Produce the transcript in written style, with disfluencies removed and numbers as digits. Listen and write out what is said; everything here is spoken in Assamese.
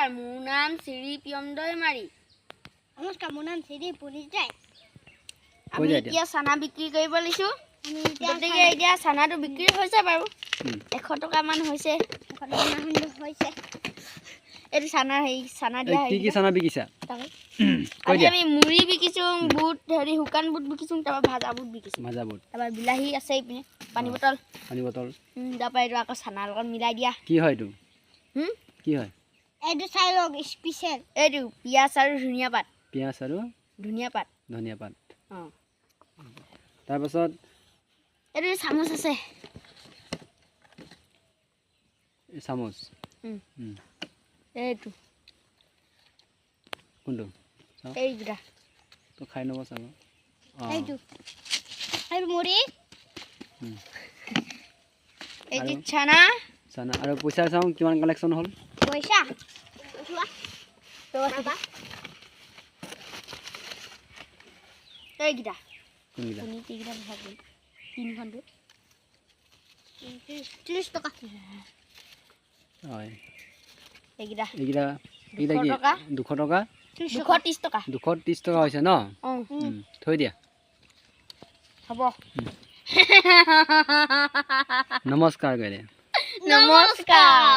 নমস্কাৰ মোৰ নাম শ্ৰী পিয়মদৈ মাৰি নমস্কাৰ মোৰ নাম শ্ৰী পুনিজাই আমি এতিয়া চানা বিক্ৰী কৰিব লৈছো গতিকে এতিয়া চানাটো বিক্ৰী হৈছে বাৰু 100 টকা মান হৈছে 100 টকা মান হৈছে এটো চানা হেই চানা দিয়া কি কি চানা বিকিছা আজি আমি মুড়ি বিকিছো বুট হেৰি হুকান বুট বিকিছো তাবা ভাজা বুট বিকিছো তাবা বিলাহী আছে ইপিনে পানী বটল তাবা এটো আকৌ চানাৰ লগত মিলাই দিয়া কি হয় এটো কি হয় এটো চাইলক স্পেশাল এটো পিয়াজ আৰু ধনিয়া পাত অ তাৰ পাছত এটো চামুচ আছে চামুচ এইটো কোনটো এইটা তো খাই নব চাব এইটো আৰু মুড়ি এইটো চানা আৰু পইচা চাও কিমান কালেকচন হল পইচা তো বাবা এইটা কোনগিলা তিনিটা ভাগ তিনখন 30 টকা হয় এইটা এইগিলা কি 200 টকা 230 টকা 230 টকা হৈছে ন থৈ দিয়া হ'ব নমস্কাৰ গৰে নমস্কাৰ